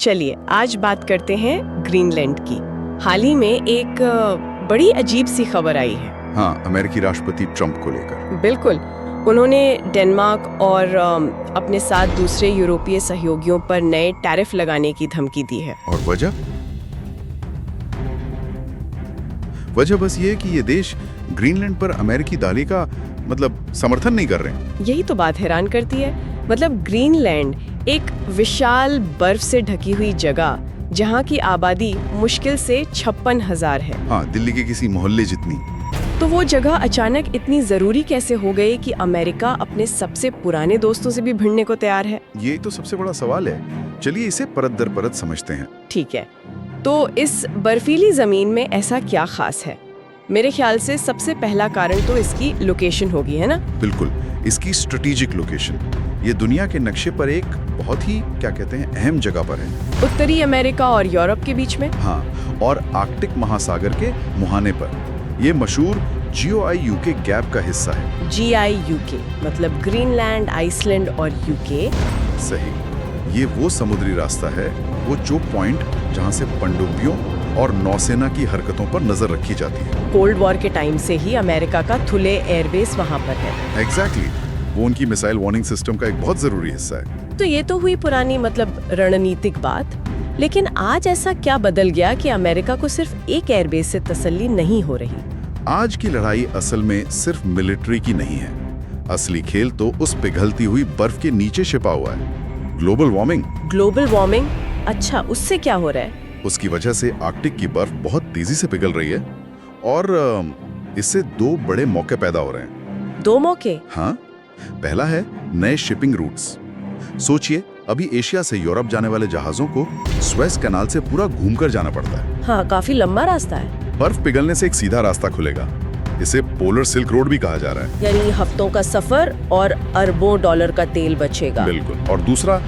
चलिए आज बात करते हैं ग्रीनलैंड की। हाल ही में एक बड़ी अजीब सी खबर आई है। हाँ, अमेरिकी राष्ट्रपति ट्रंप को लेकर। बिल्कुल, उन्होंने डेनमार्क और अपने साथ दूसरे यूरोपीय सहयोगियों पर नए टैरिफ लगाने की धमकी दी है। और वजह बस ये है कि ये देश ग्रीनलैंड पर अमेरिकी दाली का समर्थन नहीं कर रहे हैं। यही तो बात हैरान करती है। ग्रीनलैंड एक विशाल बर्फ से ढकी हुई जगह जहाँ की आबादी मुश्किल से 56,000 है। हाँ, दिल्ली के किसी मोहल्ले जितनी। तो वो जगह अचानक इतनी जरूरी कैसे हो गई कि अमेरिका अपने सबसे पुराने दोस्तों से भी भिड़ने को तैयार है? ये तो सबसे बड़ा सवाल है। चलिए इसे परत दर परत समझते हैं। ठीक है, तो इस बर्फीली जमीन में ऐसा क्या खास है? मेरे ख्याल से सबसे पहला कारण तो इसकी लोकेशन होगी, है ना? बिल्कुल, इसकी स्ट्रेटेजिक लोकेशन। ये दुनिया के नक्शे पर एक बहुत ही अहम जगह पर है। उत्तरी अमेरिका और यूरोप के बीच में। हाँ, और आर्कटिक महासागर के मुहाने पर। ये मशहूर GOI-UK गैप का हिस्सा है। GI-UK मतलब ग्रीनलैंड, आइसलैंड और यूके। सही, ये वो समुद्री रास्ता है, वो चोक पॉइंट जहाँ से पनडुब्बियों और नौसेना की हरकतों पर नजर रखी जाती है। कोल्ड वॉर के टाइम से ही अमेरिका का थुले एयरबेस वहाँ पर है। एग्जैक्टली, वो उनकी मिसाइल वार्निंग सिस्टम का एक बहुत जरूरी हिस्सा है। तो ये तो हुई पुरानी रणनीतिक बात। लेकिन आज ऐसा क्या बदल गया कि अमेरिका को सिर्फ एक एयरबेस से तसल्ली नहीं हो रही? आज की लड़ाई असल में सिर्फ मिलिट्री की नहीं है। असली खेल तो उस पिघलती हुई बर्फ के नीचे छिपा हुआ है। Global warming? अच्छा, उससे क्या हो रहा है? उसकी वजह से आर्कटिक की बर्फ बहुत तेजी से पिघल रही है और इससे दो बड़े मौके पैदा हो रहे हैं। दो मौके? हाँ, पहला है नए शिपिंग रूट्स। सोचिए, अभी एशिया से यूरोप जाने वाले जहाजों को स्वेज कैनाल से पूरा घूमकर जाना पड़ता है। हाँ, काफी लंबा रास्ता है। बर्फ पिघलने से एक सीधा रास्ता खुलेगा। इसे पोलर सिल्क रोड भी कहा जा रहा है। यानी हफ्तों का सफर और अरबों डॉलर का तेल बचेगा। बिल्कुल। और दूसरा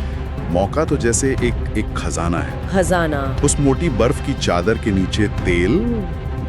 मौका तो जैसे एक खजाना है। खजाना? उस मोटी बर्फ की चादर के नीचे तेल,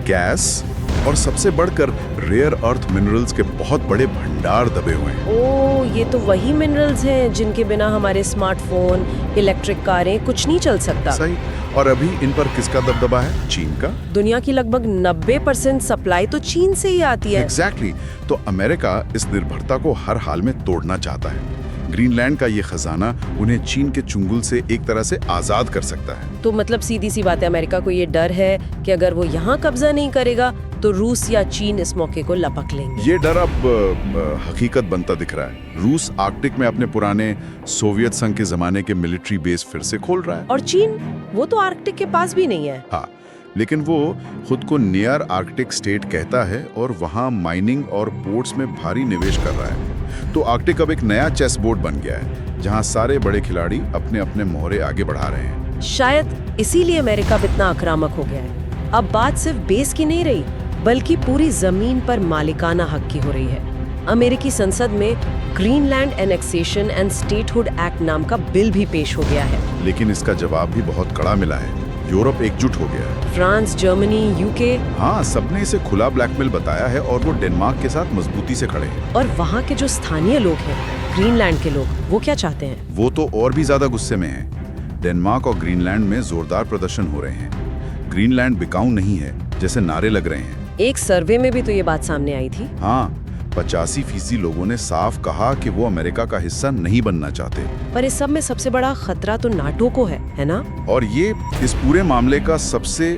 गैस और सबसे बढ़कर रेयर अर्थ मिनरल्स के बहुत बड़े भंडार दबे हुए हैं। ओह, ये तो वही मिनरल्स हैं जिनके बिना हमारे स्मार्टफोन, इलेक्ट्रिक कारें कुछ नहीं चल सकता। सही। और अभी इन पर किसका दबदबा है? चीन का। दुनिया की लगभग 90% सप्लाई तो चीन से ही आती है। एग्जैक्टली। तो अमेरिका इस निर्भरता को हर हाल में तोड़ना चाहता है। ग्रीनलैंड का ये खजाना उन्हें चीन के चुंगल से एक तरह से आजाद कर सकता है। तो सीधी सी बात है, अमेरिका को ये डर है कि अगर वो यहाँ कब्जा नहीं करेगा तो रूस या चीन इस मौके को लपक लेंगे। ये डर अब हकीकत बनता दिख रहा है। रूस आर्कटिक में अपने पुराने सोवियत संघ के जमाने के मिलिट्री बेस फिर से खोल रहा है। और चीन, वो तो आर्कटिक के पास भी नहीं है। हाँ, लेकिन वो खुद को नियर आर्कटिक स्टेट कहता है और वहाँ माइनिंग और पोर्ट्स में भारी निवेश कर रहा है। तो आर्कटिक अब एक नया चेस बोर्ड बन गया है, जहाँ सारे बड़े खिलाड़ी अपने अपने मोहरे आगे बढ़ा रहे हैं। शायद इसीलिए अमेरिका इतना आक्रामक हो गया है। अब बात सिर्फ बेस की नहीं रही, बल्कि पूरी जमीन पर मालिकाना हक की हो रही है। अमेरिकी संसद में Greenland annexation and statehood act नाम का बिल भी पेश हो गया है। लेकिन इसका जवाब भी बहुत कड़ा मिला है। यूरोप एकजुट हो गया है। फ्रांस, जर्मनी, यूके, हाँ, सबने इसे खुला ब्लैकमेल बताया है और वो डेनमार्क के साथ मजबूती से खड़े हैं। और वहाँ के जो स्थानीय लोग हैं, ग्रीनलैंड के लोग, वो क्या चाहते हैं? वो तो और भी ज्यादा गुस्से में हैं। डेनमार्क और ग्रीनलैंड में जोरदार प्रदर्शन हो रहे हैं। ग्रीनलैंड बिकाऊ नहीं है जैसे नारे लग रहे हैं। एक सर्वे में भी तो ये बात सामने आई थी। हाँ, 85% लोगों ने साफ कहा कि वो अमेरिका का हिस्सा नहीं बनना चाहते। पर इस सब में सबसे बड़ा खतरा तो नाटो को है ना? और ये इस पूरे मामले का सबसे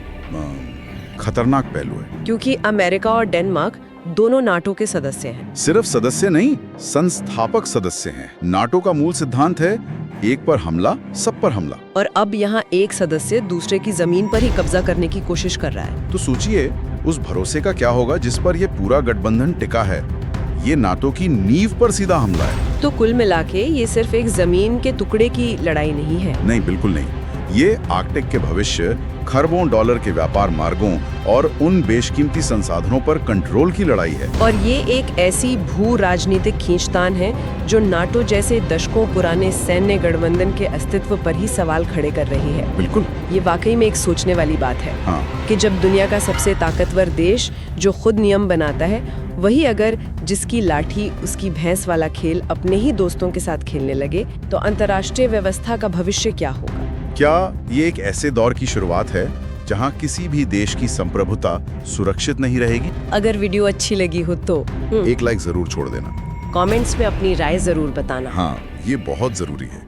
खतरनाक पहलू है। क्योंकि अमेरिका और डेनमार्क दोनों नाटो के सदस्य हैं। सिर्फ सदस्य नहीं, संस्थापक सदस्य हैं। नाटो का मूल सिद्धांत है एक पर हमला, सब पर हमला। और अब यहाँ एक सदस्य दूसरे की जमीन पर ही कब्जा करने की कोशिश कर रहा है। तो सोचिए उस भरोसे का क्या होगा जिस पर ये पूरा गठबंधन टिका है। ये नाटो की नींव पर सीधा हमला है। तो कुल मिलाके ये सिर्फ एक जमीन के टुकड़े की लड़ाई नहीं है। नहीं, बिल्कुल नहीं। ये आर्कटिक के भविष्य, खरबों डॉलर के व्यापार मार्गों और उन बेशकीमती संसाधनों पर कंट्रोल की लड़ाई है। और ये एक ऐसी भू राजनीतिक खींचतान है जो नाटो जैसे दशकों पुराने सैन्य गठबंधन के अस्तित्व पर ही सवाल खड़े कर रही है। बिल्कुल, ये वाकई में एक सोचने वाली बात है। हाँ। कि जब दुनिया का सबसे ताकतवर देश जो खुद नियम बनाता है, वही अगर जिसकी लाठी उसकी भैंस वाला खेल अपने ही दोस्तों के साथ खेलने लगे, तो अंतर्राष्ट्रीय व्यवस्था का भविष्य क्या होगा? क्या ये एक ऐसे दौर की शुरुआत है जहां किसी भी देश की संप्रभुता सुरक्षित नहीं रहेगी? अगर वीडियो अच्छी लगी हो तो एक लाइक जरूर छोड़ देना। कमेंट्स में अपनी राय जरूर बताना। हाँ, ये बहुत जरूरी है।